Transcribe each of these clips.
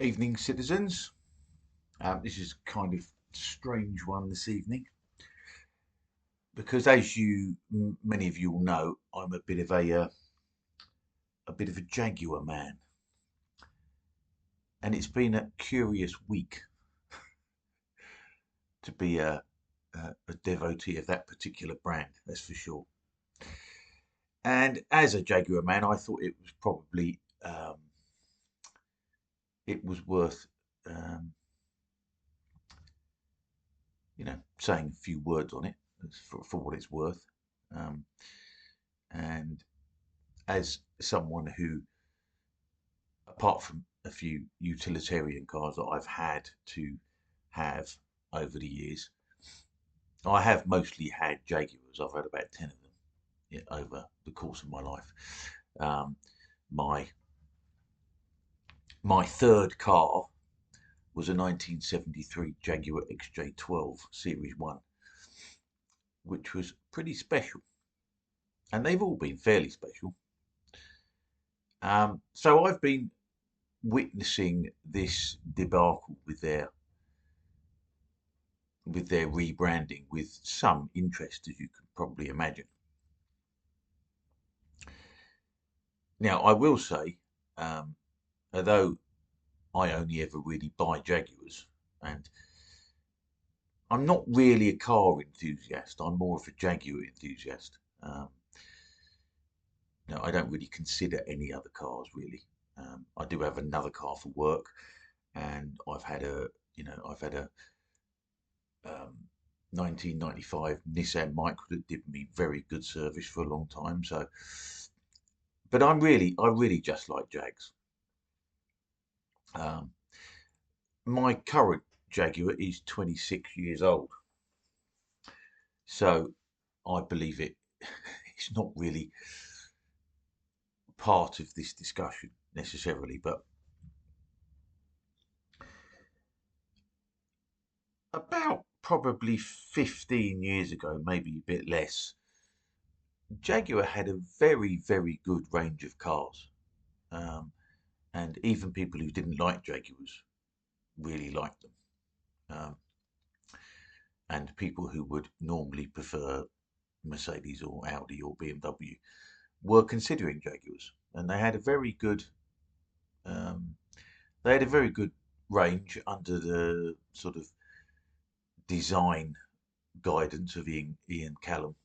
Evening, citizens. This is kind of strange one this evening because, as many of you will know, I'm a bit of a Jaguar man, and it's been a curious week to be a devotee of that particular brand. That's for sure. And as a Jaguar man, I thought it was probably it was worth um, saying a few words on it for what it's worth. Um, and as someone who, apart from a few utilitarian cars that I've had to have over the years, I have mostly had Jaguars. I've had about 10 of them over the course of my life. Um, my my third car was a 1973 Jaguar XJ12 Series 1, which was pretty special. And they've all been fairly special. So I've been witnessing this debacle with their rebranding with some interest, as you can probably imagine. Now, I will say, although I only ever really buy Jaguars, and I'm not really a car enthusiast, I'm more of a Jaguar enthusiast. No, I don't really consider any other cars really. I do have another car for work, and I've had a 1995 Nissan Micra that did me very good service for a long time. So, but I really just like Jags. Um, my current Jaguar is 26 years old, so I believe it's not really part of this discussion necessarily, but about probably 15 years ago, maybe a bit less, Jaguar had a very good range of cars. Um, and even people who didn't like Jaguars really liked them. Um, and people who would normally prefer Mercedes or Audi or BMW were considering Jaguars, and um, they had a very good range under the sort of design guidance of Ian Callum.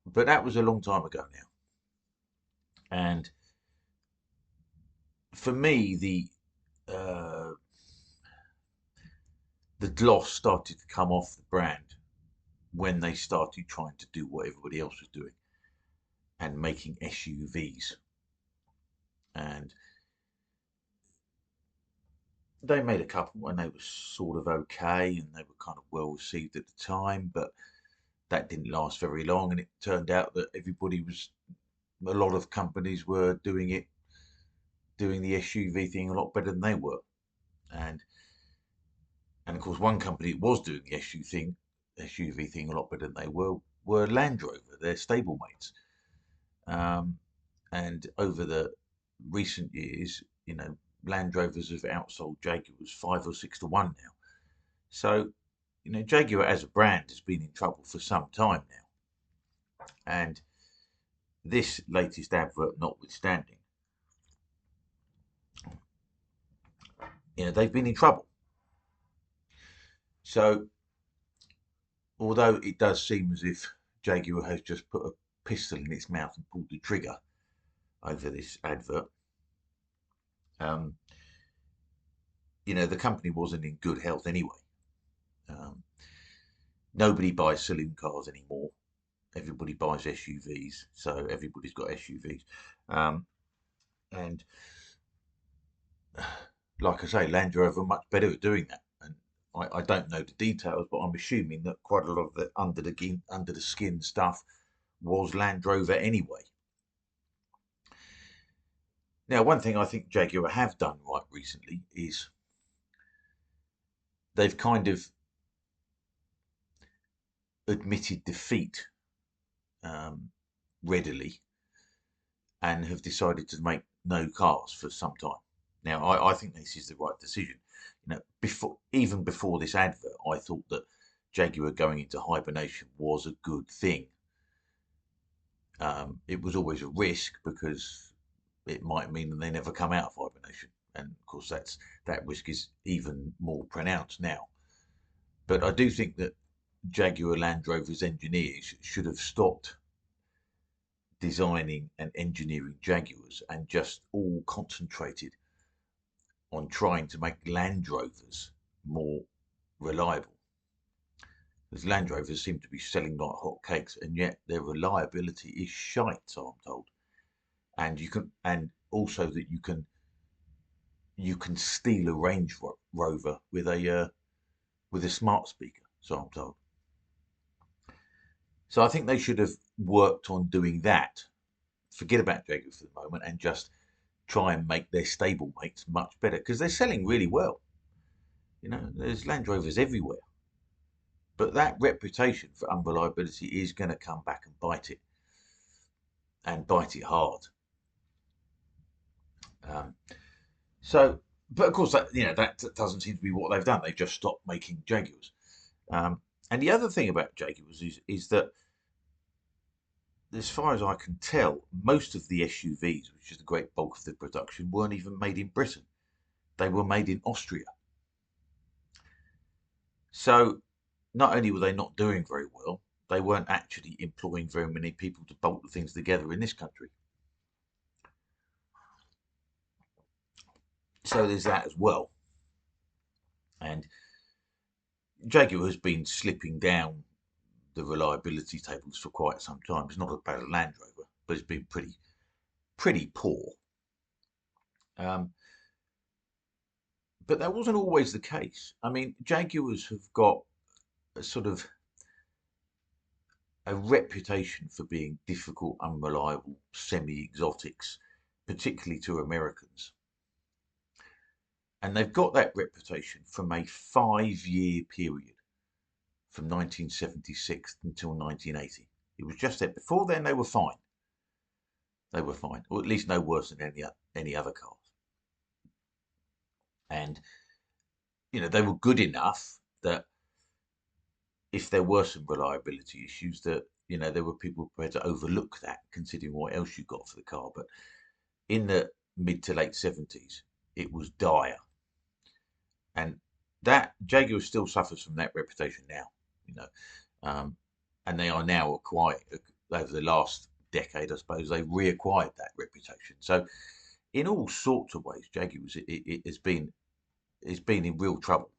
But that was a long time ago now, and for me, uh, the gloss started to come off the brand when they started trying to do what everybody else was doing and making SUVs. And they made a couple and they were sort of okay and they were kind of well received at the time, but that didn't last very long. And it turned out that a lot of companies were doing the SUV thing a lot better than they were. And and of course, one company that was doing the SUV thing a lot better than they were Land Rover, their stablemates. Um, and over the recent years, Land Rovers have outsold Jaguars 5 or 6 to 1 now. So, Jaguar as a brand has been in trouble for some time now. And this latest advert notwithstanding, they've been in trouble. So, although it does seem as if Jaguar has just put a pistol in its mouth and pulled the trigger over this advert, um, the company wasn't in good health anyway. Um, Nobody buys saloon cars anymore. Everybody buys SUVs, so everybody's got SUVs. And like I say, Land Rover are much better at doing that. And I don't know the details, but I'm assuming that quite a lot of the under the skin stuff was Land Rover anyway. Now, one thing I think Jaguar have done right recently is they've kind of admitted defeat um, readily and have decided to make no cars for some time. Now, I think this is the right decision. Even before this advert, I thought that Jaguar going into hibernation was a good thing. It was always a risk because it might mean that they never come out of hibernation, and of course that risk is even more pronounced now. But I do think that Jaguar Land Rover's engineers should have stopped designing and engineering Jaguars and just all concentrated on trying to make Land Rovers more reliable. Because Land Rovers seem to be selling like hotcakes, and yet their reliability is shite, so I'm told. And also that you can steal a Range Rover with a smart speaker, so I'm told. So I think they should have worked on doing that. Forget about Jaguar for the moment and just try and make their stablemates much better because they're selling really well. There's Land Rovers everywhere. But that reputation for unreliability is going to come back and bite it hard. Um, but of course, that doesn't seem to be what they've done. They've just stopped making Jaguars. And the other thing about Jaguars is that, as far as I can tell, most of the SUVs, which is the great bulk of the production, weren't even made in Britain. They were made in Austria. So not only were they not doing very well, they weren't actually employing very many people to bolt the things together in this country. So there's that as well. And Jaguar has been slipping down the reliability tables for quite some time. It's not as bad as Land Rover, but it's been pretty poor. But that wasn't always the case. I mean, Jaguars have got a sort of a reputation for being difficult, unreliable, semi-exotics, particularly to Americans. And they've got that reputation from a 5-year period, from 1976 until 1980. It was just that before then they were fine. They were fine, or at least no worse than any other cars. And they were good enough that if there were some reliability issues, that there were people prepared to overlook that, considering what else you got for the car. But in the mid to late 70s, it was dire. And that Jaguar still suffers from that reputation now, and they are now over the last decade, I suppose, they've reacquired that reputation. So, in all sorts of ways, Jaguar it has been in real trouble,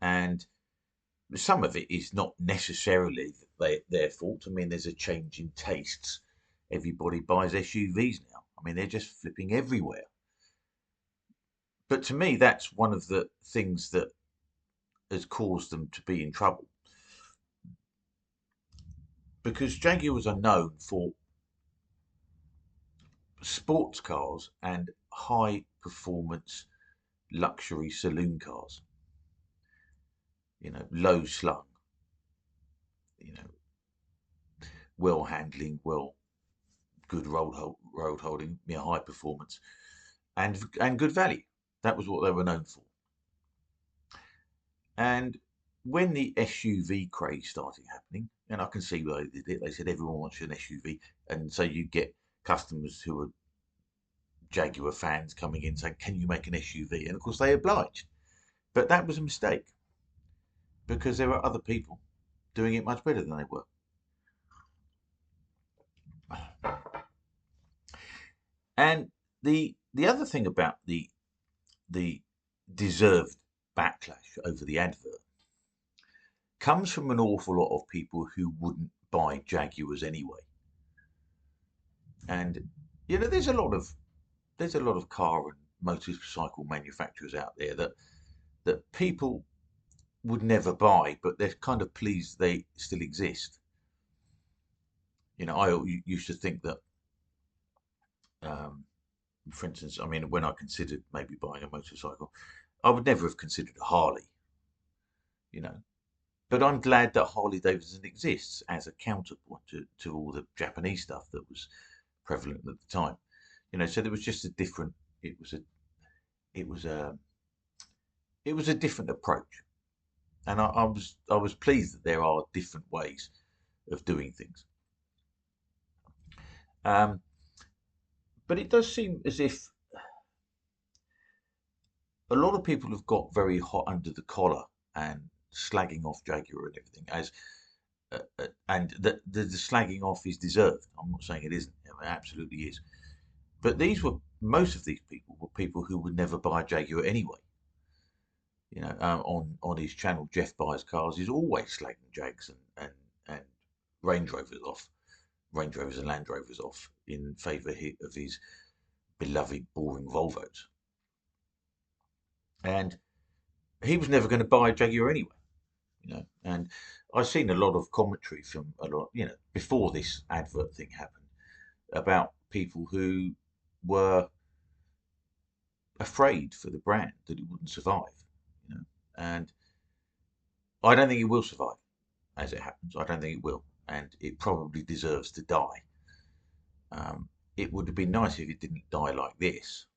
and some of it is not necessarily their fault. I mean, there's a change in tastes. Everybody buys SUVs now. I mean, they're just flipping everywhere. But to me, that's one of the things that has caused them to be in trouble. Because Jaguars are known for sports cars and high performance luxury saloon cars. Low slung, well handling, good road holding, high performance, and good value. That was what they were known for. And when the SUV craze started happening, and I can see why they did it, they said everyone wants an SUV, and so you get customers who are Jaguar fans coming in saying, "Can you make an SUV?" And of course they obliged, but that was a mistake because there were other people doing it much better than they were. And the other thing about the deserved backlash over the advert comes from an awful lot of people who wouldn't buy Jaguars anyway. And there's a lot of car and motorcycle manufacturers out there that people would never buy, but they're kind of pleased they still exist. I used to think that, for instance, I mean, when I considered maybe buying a motorcycle, I would never have considered a Harley, But I'm glad that Harley Davidson exists as a counterpoint to all the Japanese stuff that was prevalent at the time. So there was just a different, It was a it was a it was a different approach, and I was pleased that there are different ways of doing things. Um, but it does seem as if a lot of people have got very hot under the collar and slagging off Jaguar and everything as and the slagging off is deserved. I'm not saying it isn't. It absolutely is. But most of these people were people who would never buy a Jaguar anyway. On his channel, Jeff Buys Cars is always slagging Jags and Range Rovers off, Range Rovers and Land Rovers off in favour of his beloved boring Volvos. And he was never going to buy a Jaguar anyway. And I've seen a lot of commentary from before this advert thing happened about people who were afraid for the brand that it wouldn't survive. And I don't think it will survive as it happens. I don't think it will, and it probably deserves to die. It would have been nice if it didn't die like this.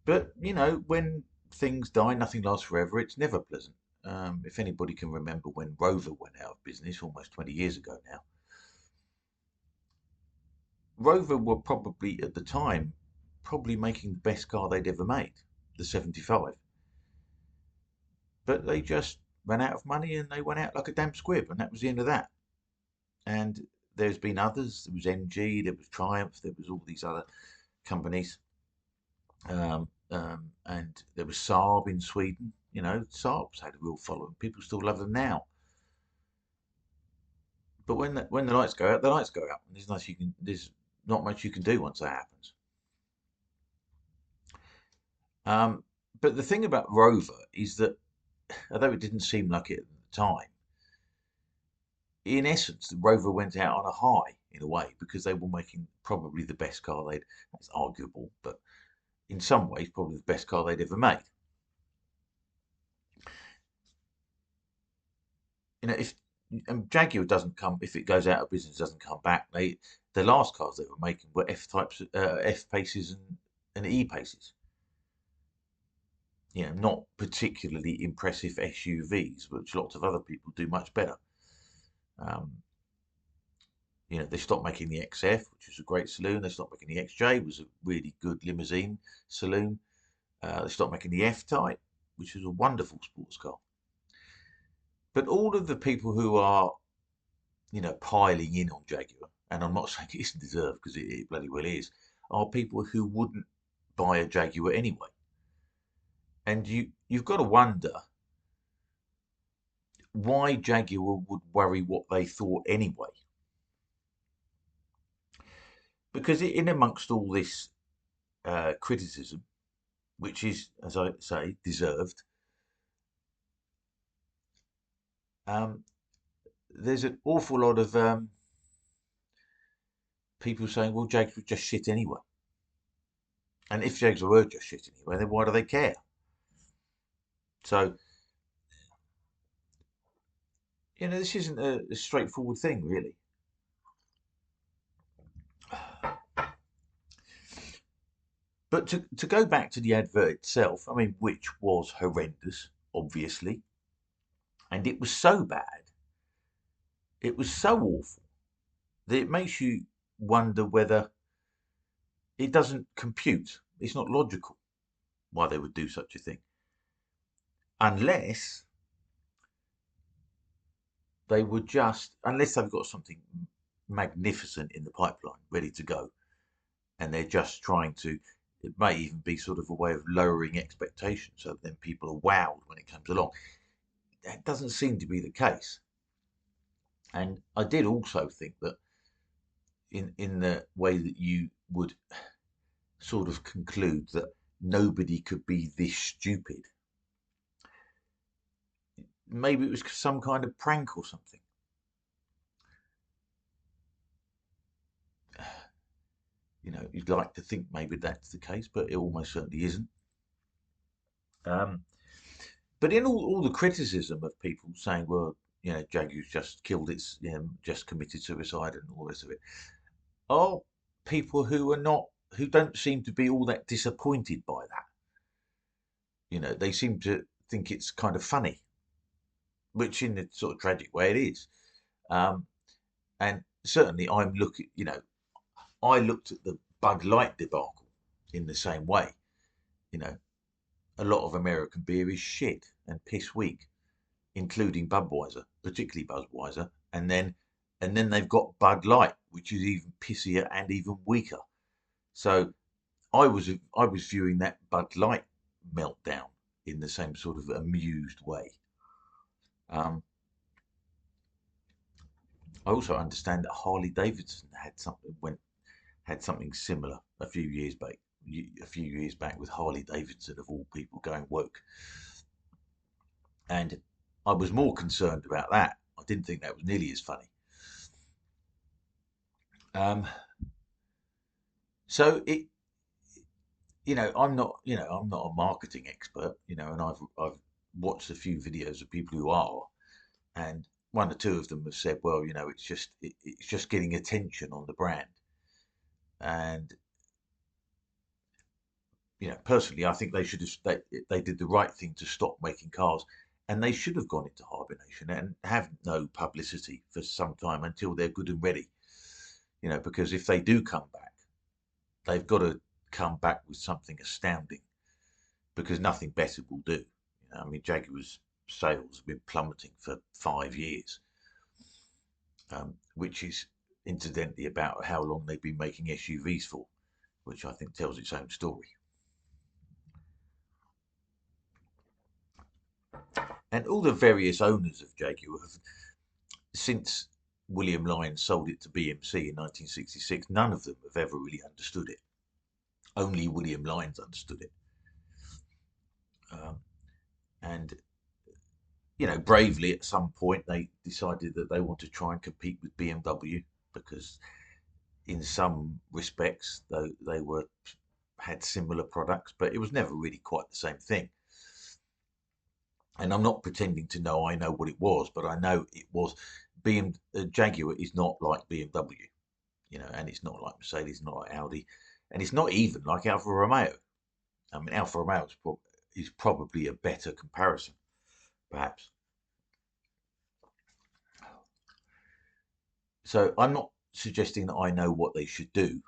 But when things die, nothing lasts forever. It's never pleasant. If anybody can remember when Rover went out of business almost 20 years ago now, Rover were probably at the time making the best car they'd ever made, the 75. But they just ran out of money and they went out like a damn squib, and that was the end of that. And there's been others. There was MG, there was Triumph, there was all these other companies, and there was Saab in Sweden. Saab's had a real following. People still love them now. But when the lights go out, the lights go out. And there's not much you can do once that happens. But the thing about Rover is that, although it didn't seem like it at the time, in essence, the Rover went out on a high in a way because they were making probably the best car they'd. That's arguable, but in some ways, probably the best car they'd ever made. If Jaguar doesn't come, if it goes out of business, doesn't come back. The last cars they were making were F types, F paces and E paces. Not particularly impressive SUVs, which lots of other people do much better. They stopped making the XF, which was a great saloon. They stopped making the XJ, was a really good limousine saloon. They stopped making the F-Type, which was a wonderful sports car. But all of the people who are, piling in on Jaguar, and I'm not saying it isn't deserved because it bloody well is, are people who wouldn't buy a Jaguar anyway. And you've got to wonder why Jaguar would worry what they thought anyway. Because in amongst all this criticism, which is, as I say, deserved, there's an awful lot of people saying, well, Jags were just shit anyway. And if Jags were just shit anyway, then why do they care? So, this isn't a straightforward thing, really. But to go back to the advert itself, I mean, which was horrendous, obviously. And it was so bad, it was so awful, that it makes you wonder whether it doesn't compute. It's not logical why they would do such a thing. Unless they've got something magnificent in the pipeline ready to go. And they're just trying to, it may even be sort of a way of lowering expectations so then people are wowed when it comes along. That doesn't seem to be the case. And I did also think that in the way that you would sort of conclude that nobody could be this stupid, maybe it was some kind of prank or something. You'd like to think maybe that's the case, but it almost certainly isn't. But in all the criticism of people saying, well, Jaguar's just killed just committed suicide and all the rest of it, are people who are not who don't seem to be all that disappointed by that. They seem to think it's kind of funny, which in a sort of tragic way it is. Um, and certainly I'm looking, I looked at the Bud Light debacle in the same way. You know, a lot of American beer is shit and piss weak, including Budweiser, particularly Budweiser, and then they've got Bud Light, which is even pissier and even weaker. So I was viewing that Bud Light meltdown in the same sort of amused way. Um, I also understand that Harley Davidson had something similar a few years back. A few years back with Harley Davidson of all people going woke, and I was more concerned about that. I didn't think that was nearly as funny. Um, so I'm not a marketing expert, and I've watched a few videos of people who are, and one or two of them have said, well, it's just getting attention on the brand, and personally, I think they did the right thing to stop making cars, and they should have gone into hibernation and have no publicity for some time until they're good and ready. Because if they do come back, they've got to come back with something astounding, because nothing better will do. I mean, Jaguar's sales have been plummeting for 5 years, which is incidentally about how long they've been making SUVs for, which I think tells its own story. And all the various owners of Jaguar have, since William Lyons sold it to BMC in 1966, none of them have ever really understood it. Only William Lyons understood it. And bravely at some point they decided that they want to try and compete with BMW, because in some respects though they had similar products, but it was never really quite the same thing. And I'm not pretending to know I know what it was, but I know it was Jaguar is not like BMW, and it's not like Mercedes, not like Audi, and it's not even like Alfa Romeo. I mean, Alfa Romeo is probably a better comparison, perhaps. So I'm not suggesting that I know what they should do.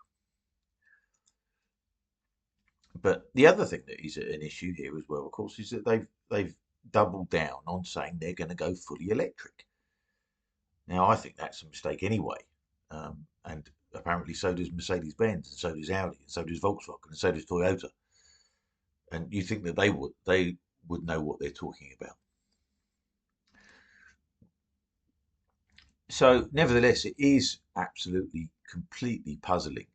But the other thing that is an issue here as well, of course, is that they've doubled down on saying they're going to go fully electric. Now, I think that's a mistake anyway, and apparently so does Mercedes-Benz, and so does Audi, and so does Volkswagen, and so does Toyota. And you think that they would know what they're talking about. So, nevertheless, it is absolutely, completely puzzling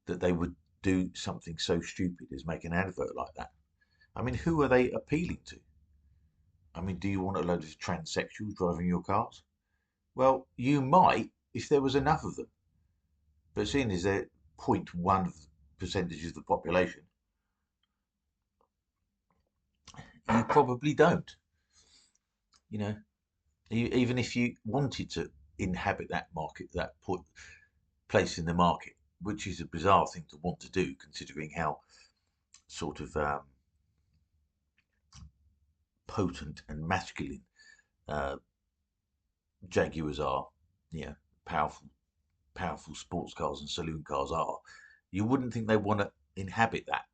that they would do something so stupid as make an advert like that. I mean, who are they appealing to? I mean, do you want a load of transsexuals driving your cars? Well, you might if there was enough of them. But seeing as they're 0.1 percentage of the population, you probably don't. Even if you wanted to inhabit that market, that place in the market, which is a bizarre thing to want to do, considering how sort of potent and masculine Jaguars are, powerful, powerful sports cars and saloon cars are. You wouldn't think they want to inhabit that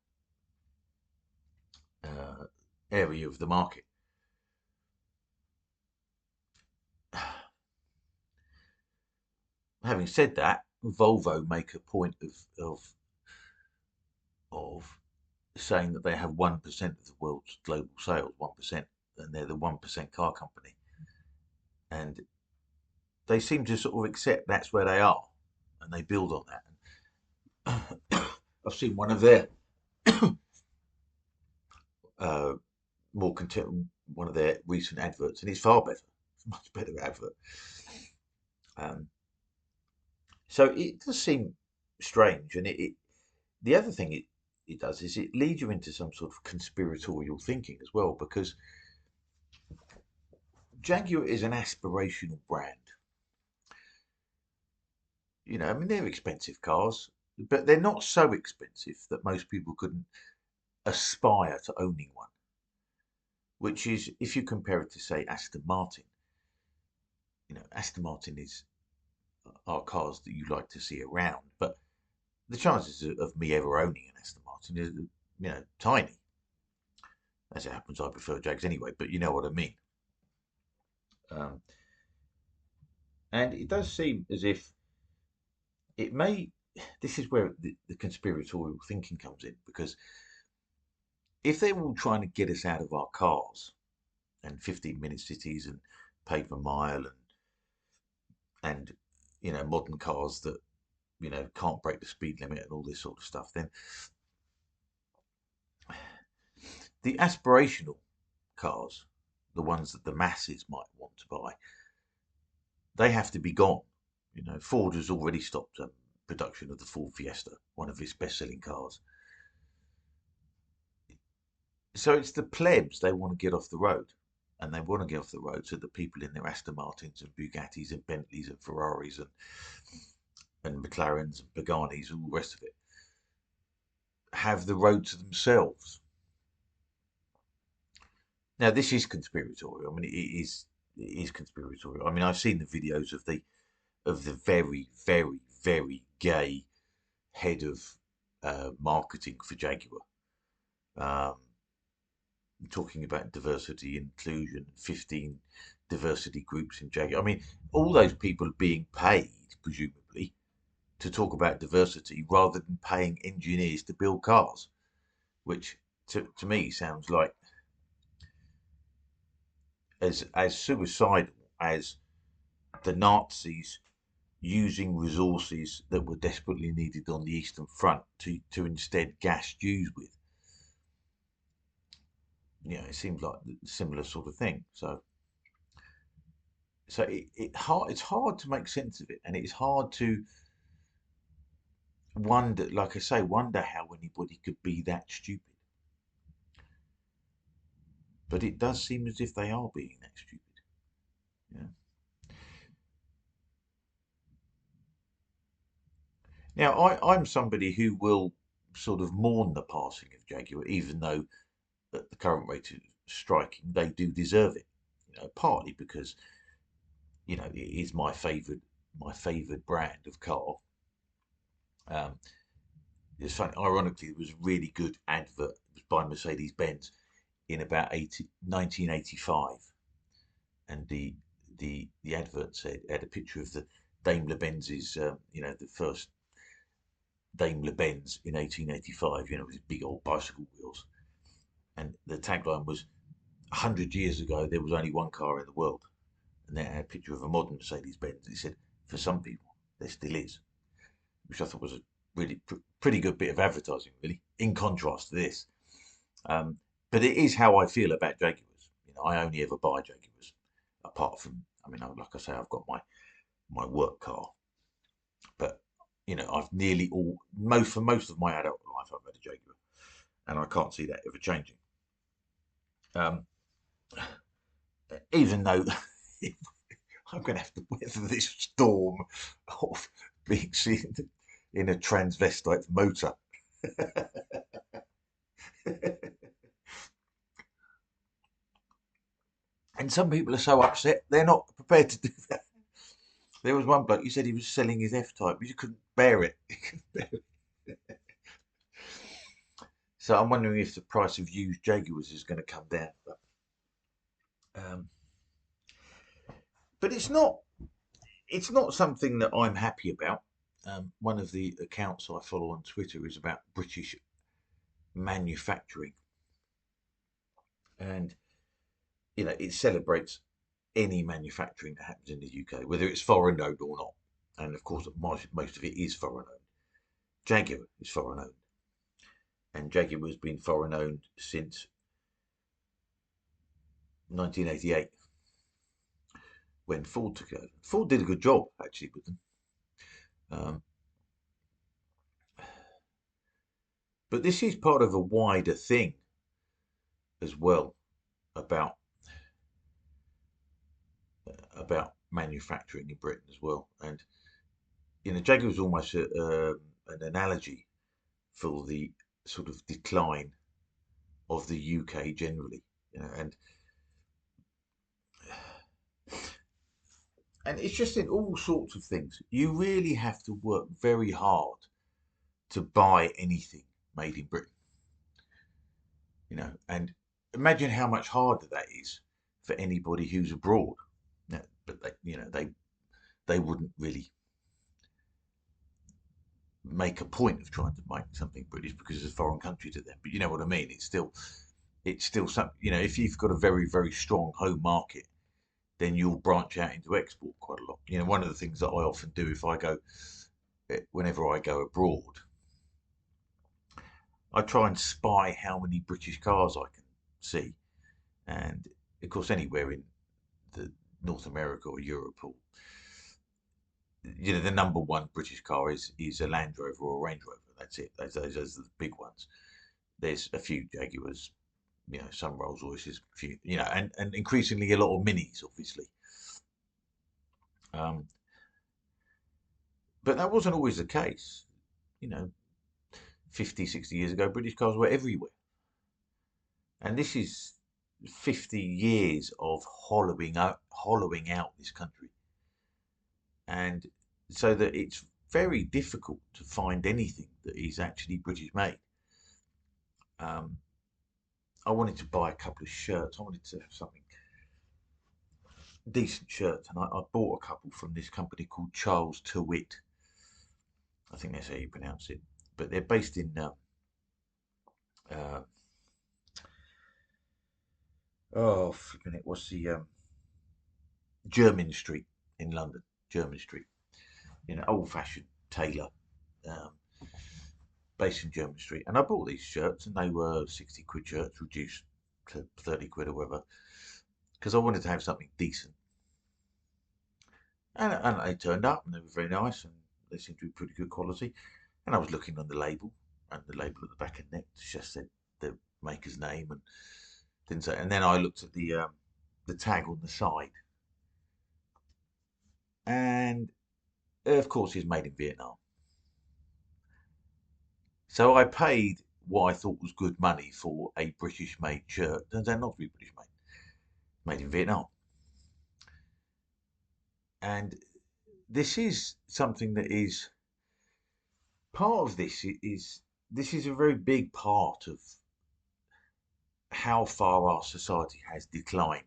area of the market. Having said that, Volvo make a point of saying that they have 1% of the world's global sales, 1%, and they're the 1% car company. And they seem to sort of accept that's where they are, and they build on that. I've seen one of their uh, one of their recent adverts, and it's far better. It's a much better advert. So it does seem strange, and the other thing it does is it leads you into some sort of conspiratorial thinking as well, because Jaguar is an aspirational brand. I mean, they're expensive cars. but they're not so expensive that most people couldn't aspire to owning one. Which is, if you compare it to, say, Aston Martin, Aston Martin are cars that you like to see around, but the chances of me ever owning an Aston Martin is, tiny. As it happens, I prefer Jags anyway, but you know what I mean. Um, and it does seem as if it may. This is where the conspiratorial thinking comes in, because if they're all trying to get us out of our cars and 15-minute cities and pay per mile and modern cars that can't break the speed limit and all this sort of stuff, then the aspirational cars, the ones that the masses might want to buy, they have to be gone. Ford has already stopped production of the Ford Fiesta, one of its best-selling cars. So it's the plebs they want to get off the road. And they want to get off the road so that people in their Aston Martins and Bugattis and Bentleys and Ferraris and McLarens and Paganis and all the rest of it have the road to themselves. Now, this is conspiratorial. I mean, it is conspiratorial. I mean, I've seen the videos of the very, very, very gay head of marketing for Jaguar, talking about diversity, inclusion, 15 diversity groups in Jaguar. I mean, all those people are being paid, presumably, to talk about diversity rather than paying engineers to build cars, which to me sounds like as suicidal as the Nazis using resources that were desperately needed on the Eastern Front to instead gas Jews with. It seems like a similar sort of thing. So it's hard to make sense of it, and it's hard to wonder, like I say, wonder how anybody could be that stupid. But it does seem as if they are being that stupid. Yeah. Now, I'm somebody who will sort of mourn the passing of Jaguar, even though at the current rate of striking, they do deserve it. Partly because it is my favoured brand of car. Um, it's funny, ironically, there was a really good advert by Mercedes Benz in about 1985, and the advert had a picture of the Daimler Benz's, the first Daimler Benz in 1885, with big old bicycle wheels, and the tagline was, 100 years ago there was only one car in the world, and then it had a picture of a modern Mercedes Benz. It said, for some people, there still is, which I thought was a really pretty good bit of advertising, really, in contrast to this. But it is how I feel about Jaguars. I only ever buy Jaguars, apart from, like I say, I've got my work car, but I've nearly for most of my adult life I've had a Jaguar, and I can't see that ever changing. Even though I'm going to have to weather this storm of being seen in a transvestite motor. And some people are so upset they're not prepared to do that. There was one bloke, he said he was selling his F-Type, but you couldn't bear it. So I'm wondering if the price of used Jaguars is going to come down. But it's not something that I'm happy about. One of the accounts I follow on Twitter is about British manufacturing, and it celebrates any manufacturing that happens in the UK, whether it's foreign owned or not. And of course, most of it is foreign owned. Jaguar is foreign owned, and Jaguar has been foreign owned since 1988, when Ford took over. Ford did a good job actually with them. But this is part of a wider thing as well about manufacturing in Britain as well. And Jaguar was almost a an analogy for the sort of decline of the UK generally, and it's just in all sorts of things. You really have to work very hard to buy anything made in Britain, and imagine how much harder that is for anybody who's abroad. But they wouldn't really make a point of trying to make something British because it's a foreign country to them. But you know what I mean? It's still some. If you've got a very, very strong home market, then you'll branch out into export quite a lot. One of the things that I often do whenever I go abroad, I try and spy how many British cars I can see, and of course anywhere in the North America or Europe, or the number one British car is a Land Rover or a Range Rover. That's it. Those are the big ones. There's a few Jaguars, some Rolls Royces, a few, and increasingly a lot of Minis, obviously. But that wasn't always the case. 50, 60 years ago, British cars were everywhere. And this is 50 years of hollowing out this country. And so that it's very difficult to find anything that is actually British made. I wanted to buy a couple of shirts. I wanted to have something decent shirts, and I bought a couple from this company called Charles Tyrwhitt. I think that's how you pronounce it. But they're based in flipping it. What's the Jermyn Street in London? Jermyn Street. Old-fashioned tailor, based in Jermyn Street. And I bought these shirts, and they were 60 quid shirts, reduced to 30 quid or whatever, because I wanted to have something decent. And they turned up, and they were very nice, and they seemed to be pretty good quality. And I was looking on the label, and the label at the back and neck just said the maker's name, and didn't say. And then I looked at the tag on the side, and of course it's made in Vietnam. So I paid what I thought was good money for a British-made shirt. Turns out not to be British-made, made in Vietnam. And this is something that is part of this is a very big part of how far our society has declined.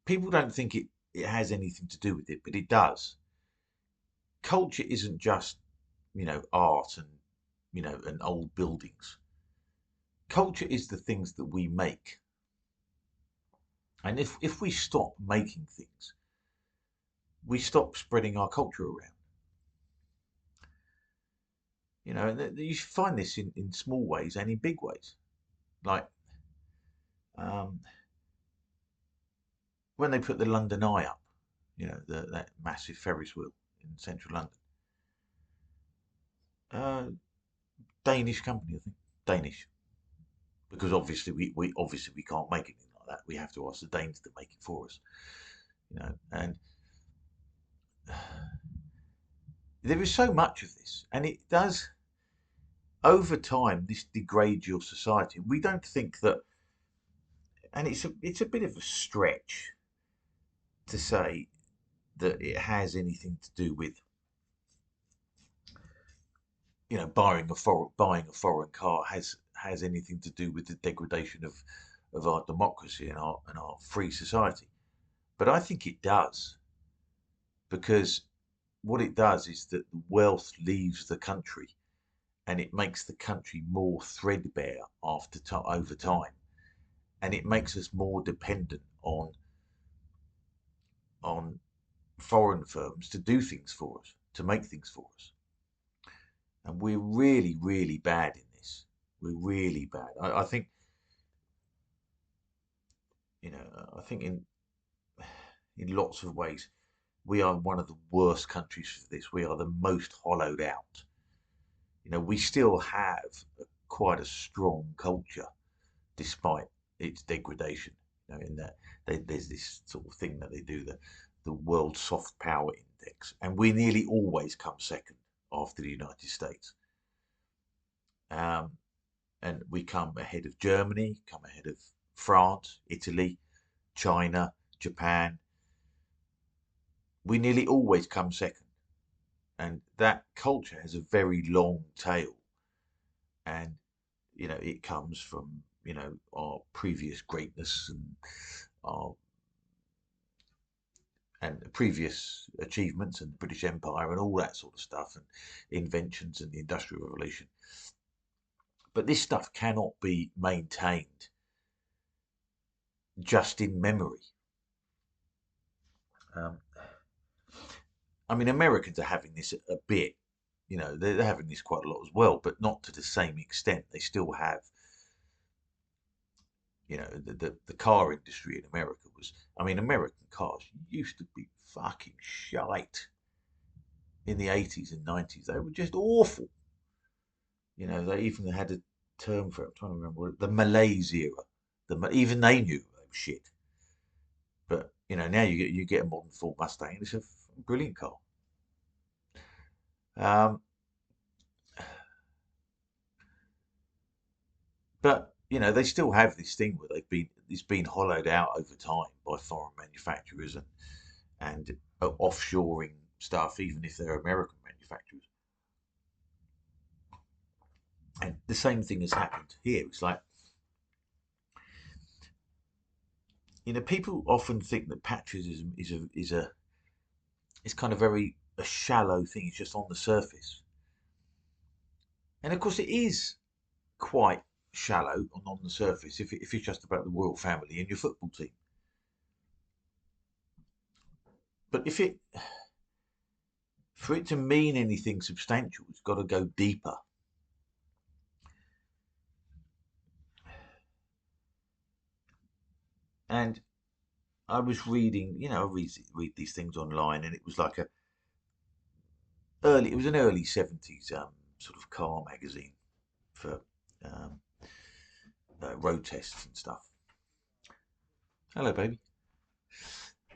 People don't think it has anything to do with it, but it does. Culture isn't just, art and, and old buildings. Culture is the things that we make. And if we stop making things, we stop spreading our culture around. And you find this in small ways and in big ways. Like when they put the London Eye up, that massive Ferris wheel in central London. Danish company, I think. Danish. Because obviously we can't make anything like that. We have to ask the Danes to make it for us. And there is so much of this, and it does, over time, this degrades your society. We don't think that, and it's a bit of a stretch to say that it has anything to do with, buying a foreign car has anything to do with the degradation of our democracy and our free society. But I think it does, because what it does is that the wealth leaves the country, and it makes the country more threadbare over time, and it makes us more dependent on foreign firms to do things for us, to make things for us. And we're really, really bad in this. We're really bad. I think, I think in lots of ways, we are one of the worst countries for this. We are the most hollowed out. We still have quite a strong culture, despite its degradation. In that there's this sort of thing that they do, the World Soft Power Index, and we nearly always come second. after the United States. And we come ahead of Germany, come ahead of France, Italy, China, Japan. We nearly always come second. And that culture has a very long tail. And, it comes from, our previous greatness our and previous achievements and the British Empire and all that sort of stuff and inventions and the Industrial Revolution. But this stuff cannot be maintained just in memory. I mean, Americans are having this a bit, they're having this quite a lot as well, but not to the same extent. They still have, the car industry in America was, I mean, American cars used to be fucking shite in the 80s and 90s. They were just awful. They even had a term for it. I'm trying to remember the malaise era. Even they knew they were shit. But now you get a modern Ford Mustang. It's a brilliant car. But they still have this thing where it's been hollowed out over time by foreign manufacturers and offshoring stuff, even if they're American manufacturers. And the same thing has happened here. It's like, people often think that patriotism is kind of a shallow thing. It's just on the surface, and of course it is quite shallow and on the surface if it's just about the royal family and your football team. But for it to mean anything substantial, it's got to go deeper. And I was reading, I read these things online, and it was like it was an early 70s sort of car magazine for road tests and stuff. Hello, baby.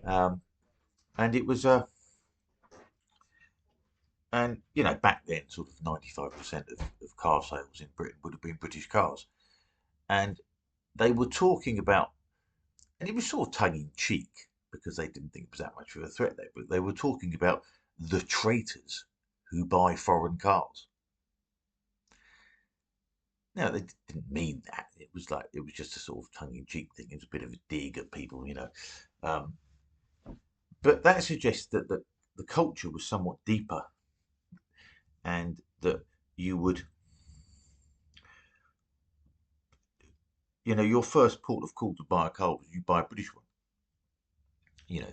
And it was and back then, sort of 95% of car sales in Britain would have been British cars, and they were talking about, and it was sort of tongue in cheek because they didn't think it was that much of a threat there, but they were talking about the traitors who buy foreign cars. No, they didn't mean that. It was just a sort of tongue in cheek thing. It was a bit of a dig at people, But that suggests that the culture was somewhat deeper, and that you would, your first port of call to buy a car was you buy a British one. You know,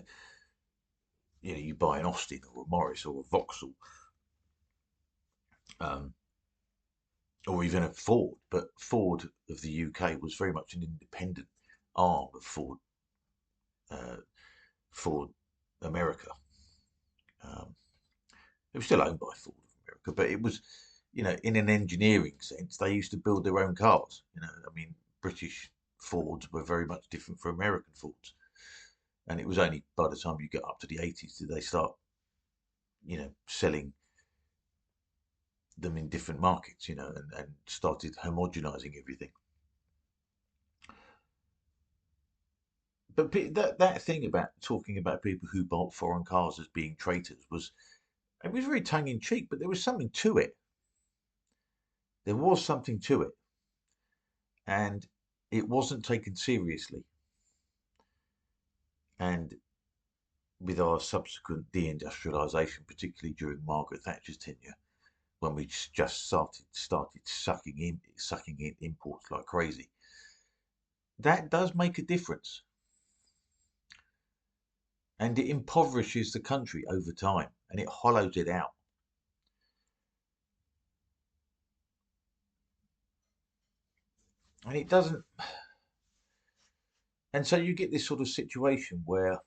you buy an Austin or a Morris or a Vauxhall, or even a Ford. But Ford of the UK was very much an independent arm of Ford America. It was still owned by Ford of America, but it was, in an engineering sense, they used to build their own cars. I mean, British Fords were very much different from American Fords. And it was only by the time you get up to the 80s did they start, selling them in different markets, and started homogenizing everything. But that thing about talking about people who bought foreign cars as being traitors it was very tongue in cheek, but there was something to it. There was something to it, and it wasn't taken seriously. And with our subsequent deindustrialisation, particularly during Margaret Thatcher's tenure, when we just started sucking in imports like crazy, that does make a difference, and it impoverishes the country over time, and it hollows it out. And it doesn't, and so you get this sort of situation where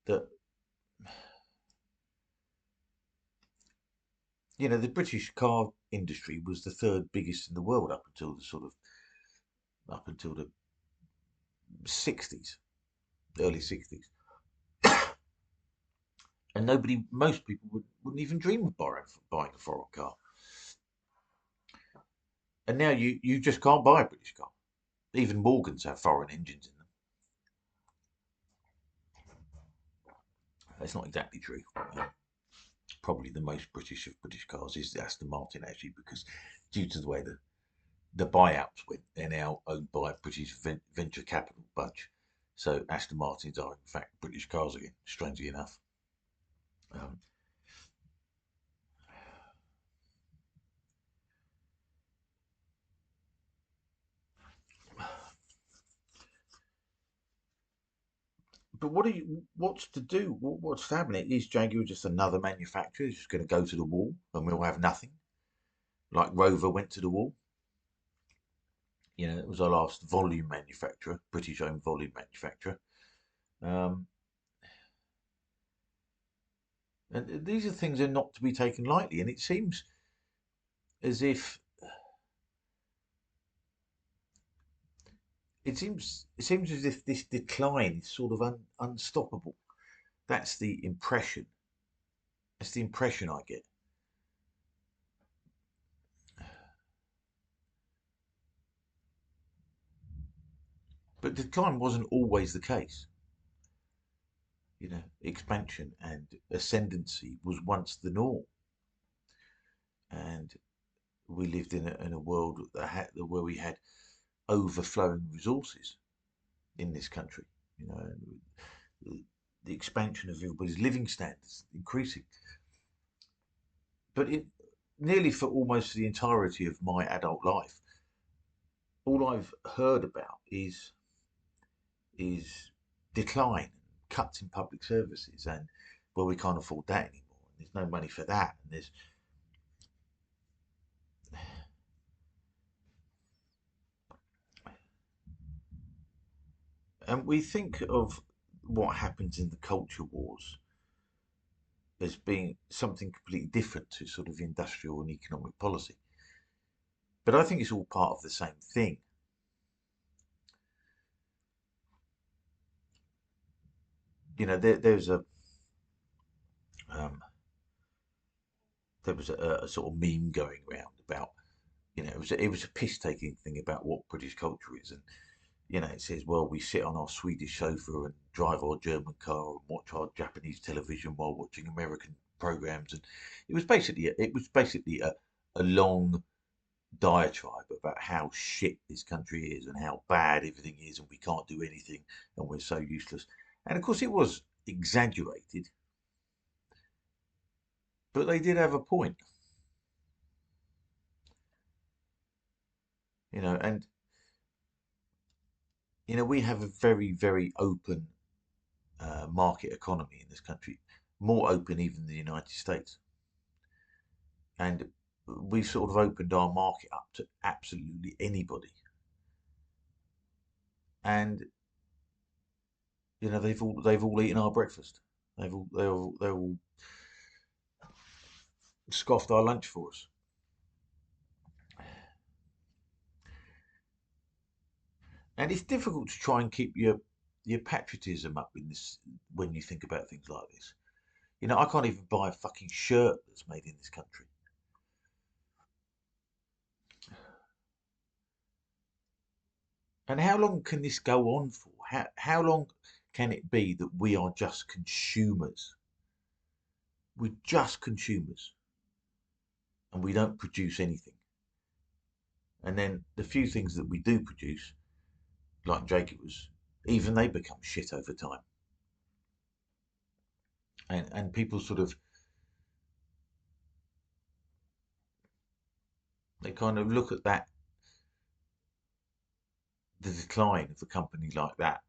that the British car industry was the third biggest in the world up until the 60s, early 60s. and most people wouldn't even dream of buying a foreign car. And now you just can't buy a British car. Even Morgans have foreign engines in them. That's not exactly true. Probably the most British of British cars is the Aston Martin, actually, because due to the way the buyouts went, they're now owned by British venture capital bunch. So Aston Martins are in fact British cars again, strangely enough. Um, but what's to do? What's happening? Is Jaguar just another manufacturer who's just going to go to the wall and we'll have nothing? Like Rover went to the wall. It was our last volume manufacturer, British-owned volume manufacturer. Um, and these are things that are not to be taken lightly. And it seems as if it seems as if this decline is sort of unstoppable. That's the impression. That's the impression I get. But decline wasn't always the case. Expansion and ascendancy was once the norm, and we lived in a world where we had overflowing resources in this country. The expansion of everybody's living standards increasing. But nearly for almost the entirety of my adult life, all I've heard about is decline, cuts in public services, and well, we can't afford that anymore. And there's no money for that, and we think of what happens in the culture wars as being something completely different to sort of industrial and economic policy. But I think it's all part of the same thing. There's um, there was a sort of meme going around about, it was a piss taking thing about what British culture is, and it says, well, we sit on our Swedish sofa and drive our German car and watch our Japanese television while watching American programs, and it was basically a long diatribe about how shit this country is and how bad everything is, and we can't do anything, and we're so useless. And of course, it was exaggerated, but they did have a point, and we have a very, very open market economy in this country, more open even than the United States. And we sort of opened our market up to absolutely anybody. And they've all eaten our breakfast. They've all scoffed our lunch for us. And it's difficult to try and keep your patriotism up in this when you think about things like this. I can't even buy a fucking shirt that's made in this country. And how long can this go on for? How long can it be that we are just consumers? We're just consumers and we don't produce anything. And then the few things that we do produce, like Jaguars, even they become shit over time. And people sort of, they kind of look at that, the decline of a company like that,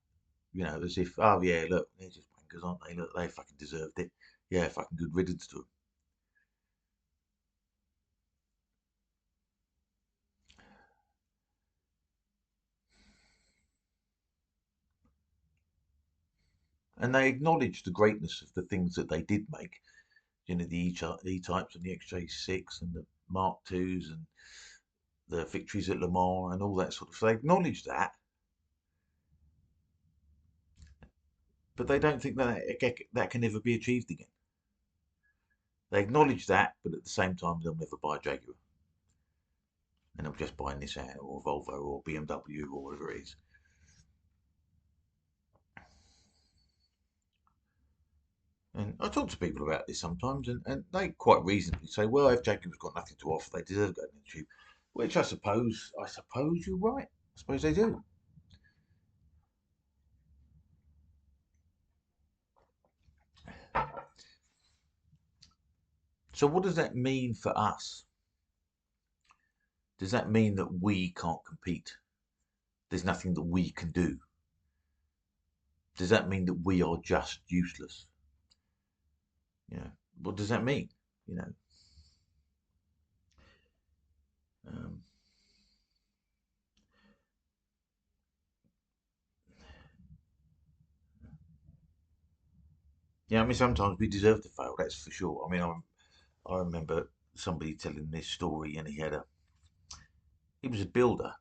as if, oh yeah, look, they're just wankers, aren't they? Look, they fucking deserved it. Yeah, fucking good riddance to them. And they acknowledge the greatness of the things that they did make. The E-types and the XJ6 and the Mark IIs and the victories at Le Mans and all that sort of stuff. They acknowledge that, but they don't think that can ever be achieved again. They acknowledge that, but at the same time, they'll never buy a Jaguar. And they'll just buy a Nissan or a Volvo or BMW or whatever it is. And I talk to people about this sometimes, and they quite reasonably say, well, if Jaguar's got nothing to offer, they deserve going in the tube. Which I suppose you're right. I suppose they do. So what does that mean for us? Does that mean that we can't compete? There's nothing that we can do? Does that mean that we are just useless? What does that mean? You know, um, I mean, sometimes we deserve to fail. That's for sure. I mean, I remember somebody telling this story, and he was a builder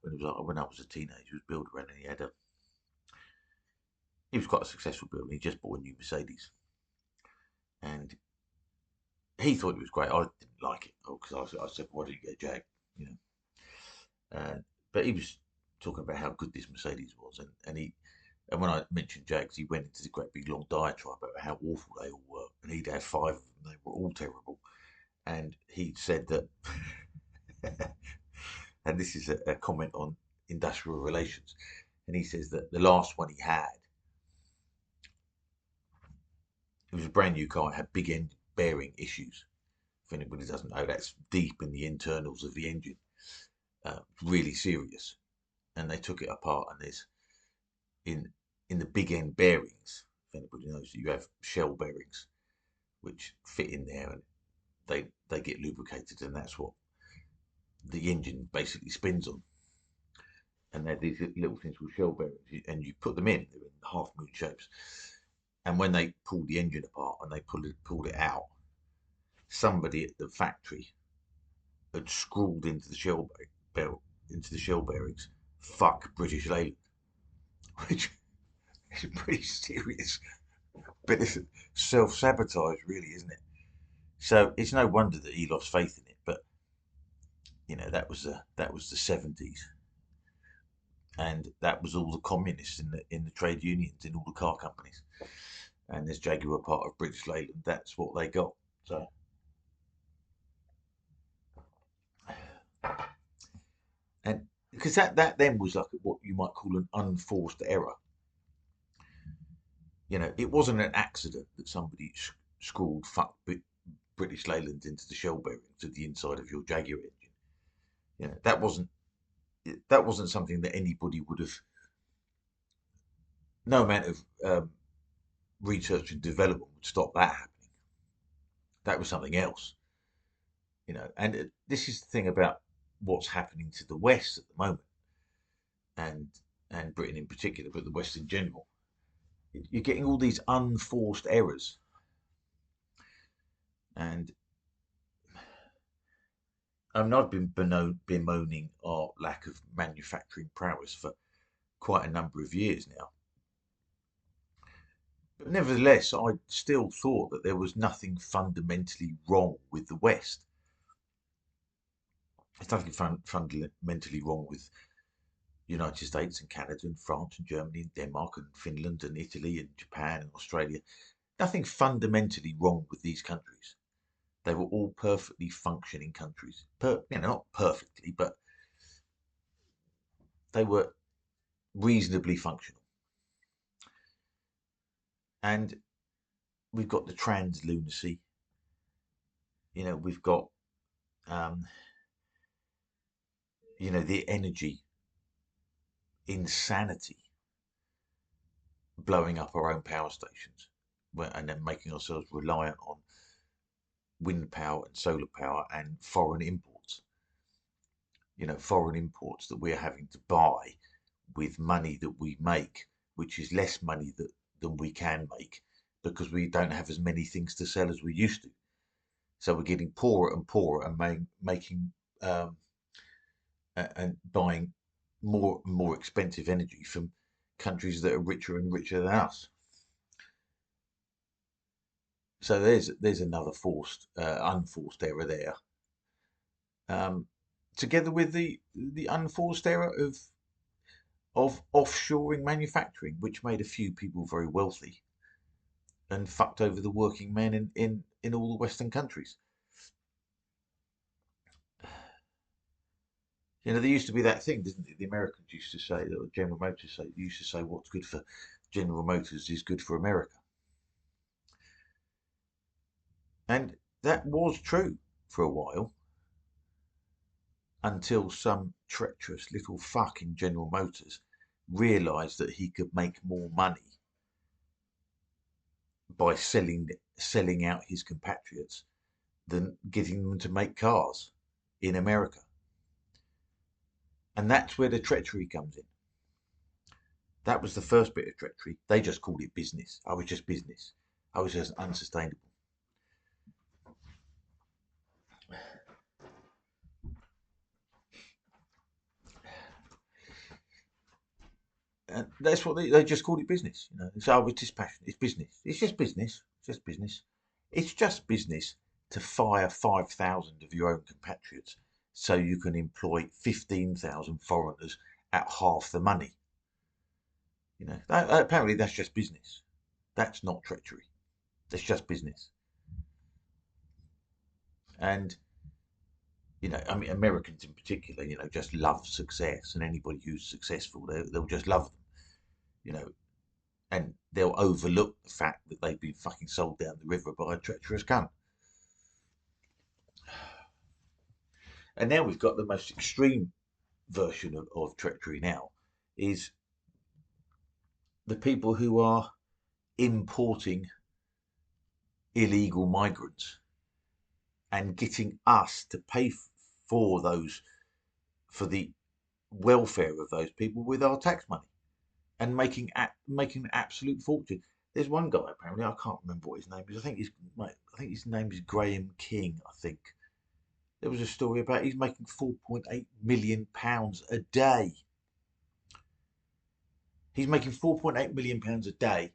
when I was a teenager. He was a builder, and he was quite a successful builder. He just bought a new Mercedes, and he thought it was great. I didn't like it because I said, "Why don't you get a Jag?" You know, but he was talking about how good this Mercedes was, and when I mentioned Jags, he went into the great big long diatribe about how awful they all were, and he'd had 5 of them. They were all terrible, and he said that, and this is a comment on industrial relations, and he says that the last one he had, it was a brand new car, it had big end bearing issues. If anybody doesn't know, that's deep in the internals of the engine, really serious. And they took it apart, and there's in the big end bearings. If anybody knows, you have shell bearings which fit in there, and they get lubricated, and that's what the engine basically spins on. And they're these little things called shell bearings, and you put them in, they're in half moon shapes. And when they pulled the engine apart and they pulled it out, somebody at the factory had scrawled into the shell bearings, "Fuck British Leyland," which is a pretty serious bit of self-sabotage, really, isn't it? So it's no wonder that he lost faith in it. But that was the 70s, and that was all the communists in the trade unions, in all the car companies. And as Jaguar part of British Leyland, that's what they got. So, and because that then was like what you might call an unforced error. It wasn't an accident that somebody scrawled "fuck British Leyland" into the shell bearings of the inside of your Jaguar engine. That wasn't something that anybody would have. No amount of research and development would stop that happening. That was something else. And this is the thing about what's happening to the West at the moment, and Britain in particular, but the West in general. You're getting all these unforced errors, and I've been bemoaning our lack of manufacturing prowess for quite a number of years now. But nevertheless, I still thought that there was nothing fundamentally wrong with the West. There's nothing fundamentally wrong with the United States and Canada and France and Germany and Denmark and Finland and Italy and Japan and Australia. Nothing fundamentally wrong with these countries. They were all perfectly functioning countries. Not perfectly, but they were reasonably functional. And we've got the trans lunacy. We've got the energy insanity, blowing up our own power stations, and then making ourselves reliant on wind power and solar power and foreign imports. Foreign imports that we're having to buy with money that we make, which is less money than we can make, because we don't have as many things to sell as we used to. So we're getting poorer and poorer, and making and buying more and more expensive energy from countries that are richer and richer than us. So there's another unforced error there. Together with the unforced error of offshoring manufacturing, which made a few people very wealthy and fucked over the working men in all the Western countries. There used to be that thing, didn't it? The Americans used to say, or General Motors used to say, what's good for General Motors is good for America. And that was true for a while, until some treacherous little fuck in General Motors realised that he could make more money by selling out his compatriots than getting them to make cars in America. And that's where the treachery comes in. That was the first bit of treachery. They just called it business. I was just business. I was just unsustainable. And that's what they just called it business. So it's dispassionate. It's business. It's just business. It's just business. It's just business to fire 5,000 of your own compatriots so you can employ 15,000 foreigners at half the money. Apparently that's just business. That's not treachery. That's just business. And I mean, Americans in particular, just love success, and anybody who's successful, they'll just love them, and they'll overlook the fact that they've been fucking sold down the river by a treacherous cunt. And now we've got the most extreme version of treachery now, is the people who are importing illegal migrants and getting us to pay for the welfare of those people with our tax money, and making an absolute fortune. There's one guy, apparently, I can't remember what his name is. I think his name is Graham King. I think there was a story about he's making £4.8 million a day. He's making £4.8 million a day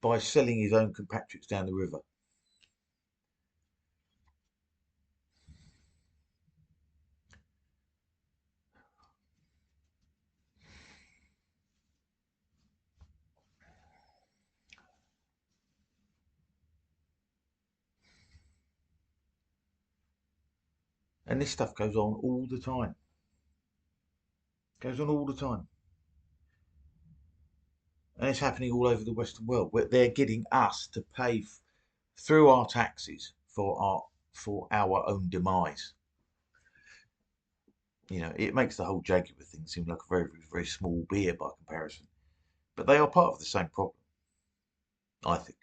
by selling his own compatriots down the river. And this stuff goes on all the time. Goes on all the time. And it's happening all over the Western world, where they're getting us to pay through our taxes for our own demise. It makes the whole Jaguar thing seem like a very, very small beer by comparison. But they are part of the same problem, I think.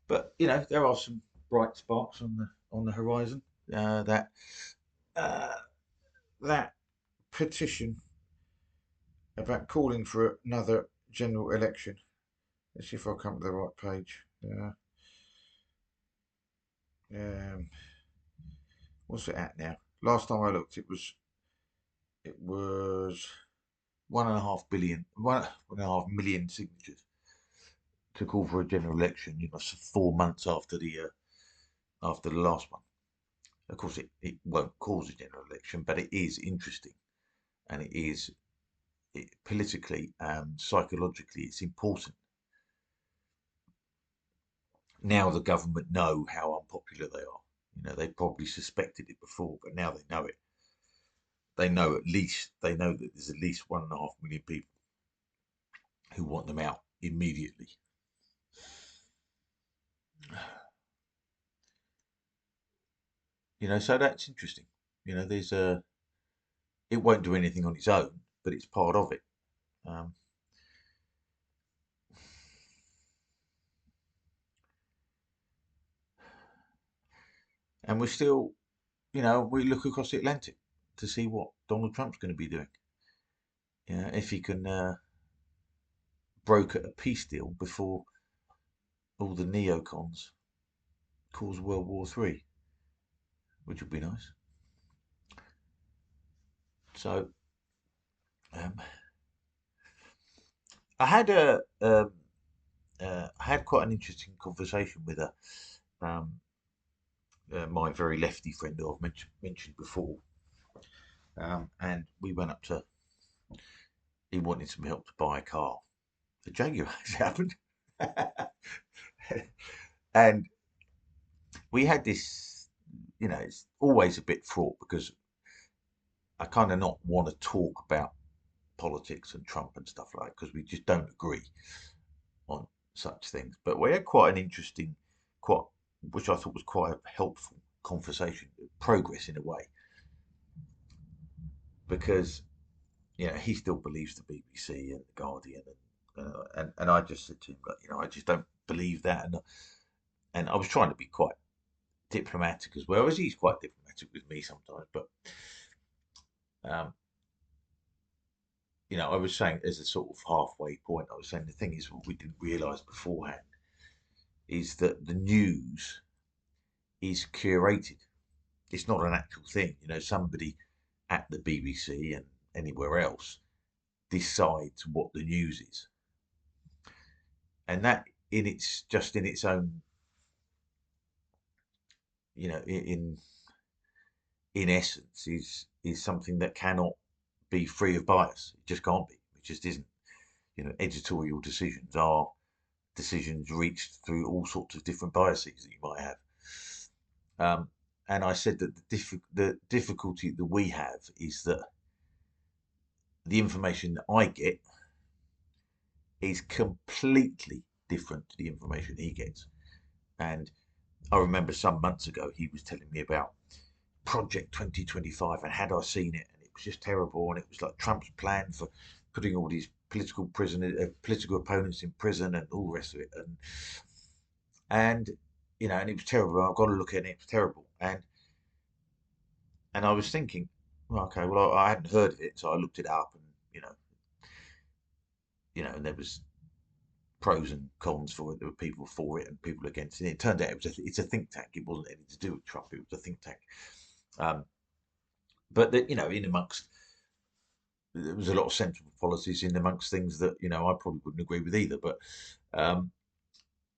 But there are some bright sparks on the horizon. That petition about calling for another general election. Let's see if I come to the right page. What's it at now? Last time I looked, it was 1.5 million signatures to call for a general election. 4 months after the last one. Of course, it won't cause a general election, but it is interesting, and politically and psychologically, it's important. Now the government know how unpopular they are. They probably suspected it before, but now they know it. They know that there's at least 1.5 million people who want them out immediately. So that's interesting. It won't do anything on its own, but it's part of it. And we're still, we look across the Atlantic to see what Donald Trump's going to be doing. If he can brokered a peace deal before all the neocons caused World War III, which would be nice. So um, I had I had quite an interesting conversation with um, my very lefty friend who I've mentioned before, and we went up to. He wanted some help to buy a car, a Jaguar, as it happened, and we had this. You know, it's always a bit fraught because I kind of not want to talk about politics and Trump and stuff like that because we just don't agree on such things. But we had quite an interesting, quite which I thought was quite a helpful conversation, progress in a way, because he still believes the BBC and the Guardian, and I just said to him, like, I just don't believe that, and I was trying to be quite diplomatic as well, as he's quite diplomatic with me sometimes, but um, I was saying as a sort of halfway point, I was saying the thing is what we didn't realise beforehand is that the news is curated. It's not an actual thing. Somebody at the BBC and anywhere else decides what the news is, and that in its own, in essence, is something that cannot be free of bias. It just can't be. It just isn't. Editorial decisions are decisions reached through all sorts of different biases that you might have. And I said that the difficulty that we have is that the information that I get is completely different to the information he gets. And I remember some months ago he was telling me about Project 2025 and had I seen it, and it was just terrible, and it was like Trump's plan for putting all these political opponents in prison and all the rest of it, and and it was terrible. I've got to look at it. It was terrible, and I was thinking, well, okay, well, I hadn't heard of it, so I looked it up, and and there was pros and cons for it. There were people for it and people against it. And it turned out it's a think tank. It wasn't anything to do with Trump. It was a think tank. But in amongst, there was a lot of sensible policies in amongst things that I probably wouldn't agree with either. But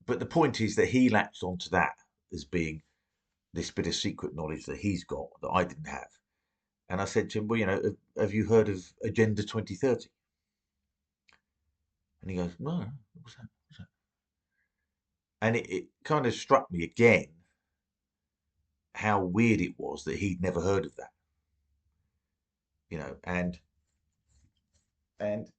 the point is that he latched onto that as being this bit of secret knowledge that he's got that I didn't have. And I said to him, well, have you heard of Agenda 2030? And he goes, no, what's that? What's that? And it kind of struck me again how weird it was that he'd never heard of that, and as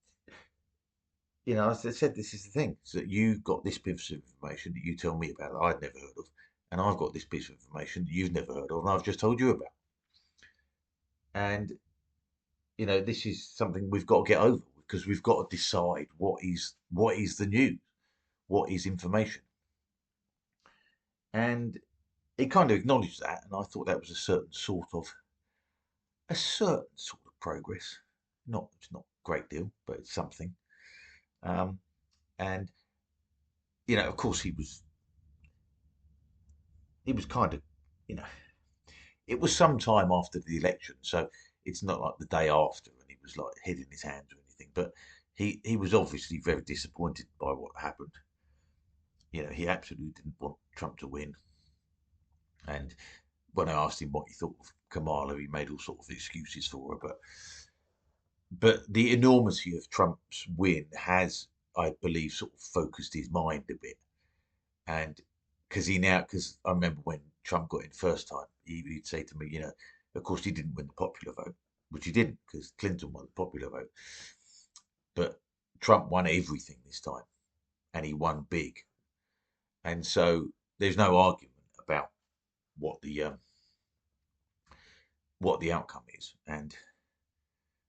I said, this is the thing, so that you got this piece of information that you tell me about that I'd never heard of, and I've got this piece of information that you've never heard of, and I've just told you about. And this is something we've got to get over because we've got to decide what is the news, what is information, and he kind of acknowledged that, and I thought that was a certain sort of progress. It's not a great deal, but it's something. And of course, he was kind of, it was some time after the election, so it's not like the day after, and he was like head in his hands or anything. But he was obviously very disappointed by what happened. He absolutely didn't want Trump to win. And when I asked him what he thought of Kamala, he made all sorts of excuses for her. But the enormity of Trump's win has, I believe, sort of focused his mind a bit. And because I remember when Trump got in first time, he'd say to me, of course he didn't win the popular vote, which he didn't because Clinton won the popular vote. But Trump won everything this time, and he won big. And so there's no argument about what the outcome is. And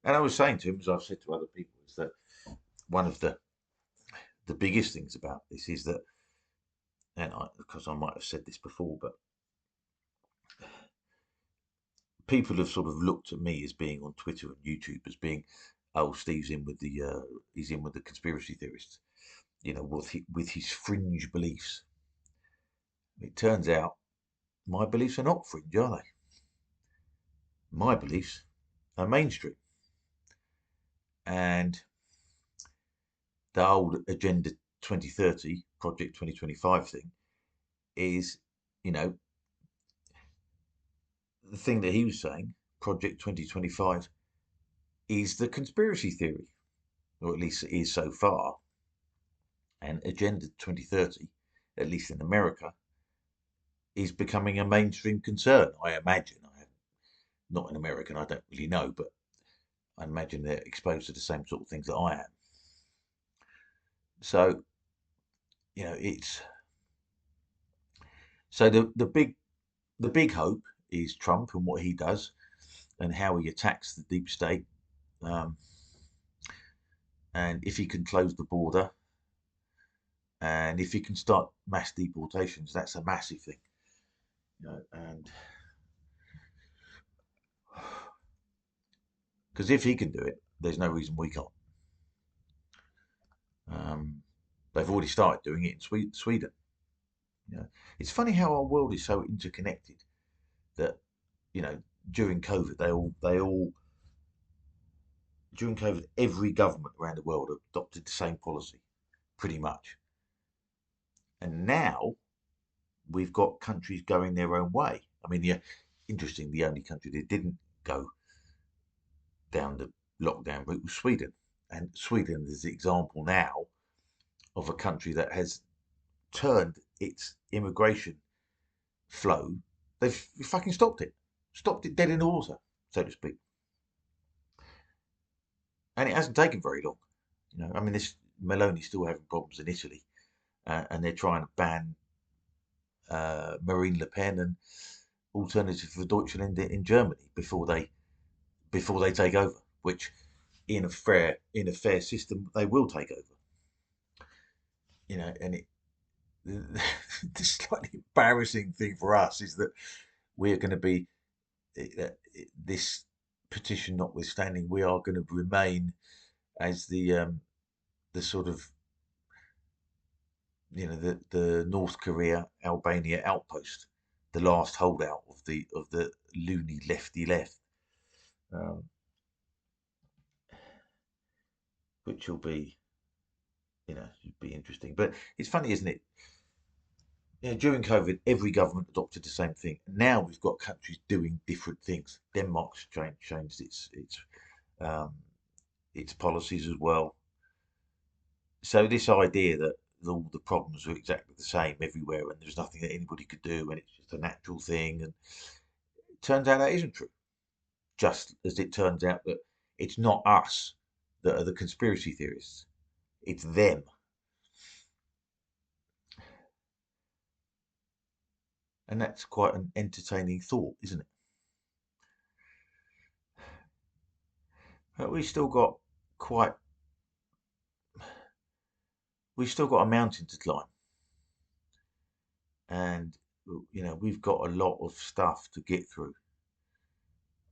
I was saying to him, as I've said to other people, is that one of the biggest things about this is that, because I might have said this before, but people have sort of looked at me as being on Twitter and YouTube as being, oh, Steve's in with the he's in with the conspiracy theorists. with his fringe beliefs. It turns out my beliefs are not fringe, are they? My beliefs are mainstream. And the old Agenda 2030, Project 2025 thing is, you know, the thing that he was saying, Project 2025, is the conspiracy theory, or at least it is so far. And Agenda 2030, at least in America, is becoming a mainstream concern, I imagine. Not an American, I don't really know, but I imagine they're exposed to the same sort of things that I am. So, it's so the big hope is Trump and what he does and how he attacks the deep state. Um, and if he can close the border and if he can start mass deportations, that's a massive thing. And because if he can do it, there's no reason we can't. Um, they've already started doing it in Sweden. It's funny how our world is so interconnected that you know during COVID they all during COVID every government around the world adopted the same policy, pretty much. And now we've got countries going their own way. I mean, interesting, the only country that didn't go down the lockdown route was Sweden. And Sweden is the example now of a country that has turned its immigration flow. They've fucking stopped it dead in the water, so to speak. And it hasn't taken very long. I mean, this Meloni's still having problems in Italy, and they're trying to ban Marine Le Pen and Alternative for Deutschland in Germany before they take over. Which, in a fair system, they will take over. And the slightly embarrassing thing for us is that we're going to be this petition notwithstanding, we are going to remain as the sort of the North Korea Albania outpost, the last holdout of the loony lefty left, um, which will be interesting. But it's funny, isn't it? During COVID, every government adopted the same thing. Now we've got countries doing different things. Denmark's changed um, its policies as well. So this idea that all the problems are exactly the same everywhere and there's nothing that anybody could do and it's just a natural thing, and it turns out that isn't true. Just as it turns out that it's not us that are the conspiracy theorists, it's them. And that's quite an entertaining thought, isn't it? But quite we've still got a mountain to climb, and we've got a lot of stuff to get through.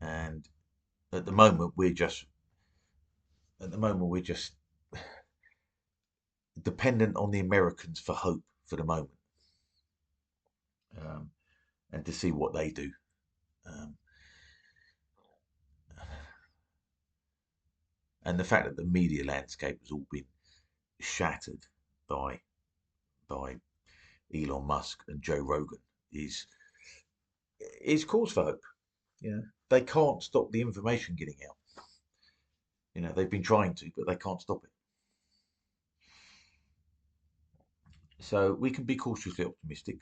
And at the moment we're just dependent on the Americans for hope for the moment, um, and to see what they do. Um, and the fact that the media landscape has all been shattered by by Elon Musk and Joe Rogan is cause for hope. They can't stop the information getting out. They've been trying to, but they can't stop it. So we can be cautiously optimistic.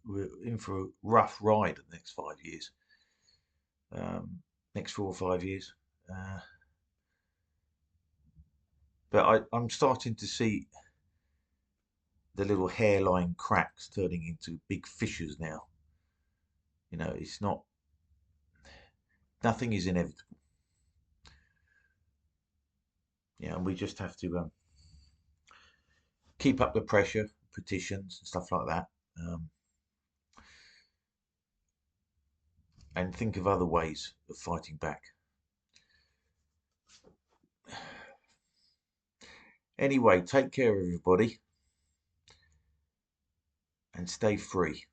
We're in for a rough ride in the next 5 years, next 4 or 5 years. But I'm starting to see the little hairline cracks turning into big fissures now. It's not, nothing is inevitable. And we just have to keep up the pressure, petitions and stuff like that, and think of other ways of fighting back. Anyway, take care, everybody, and stay free.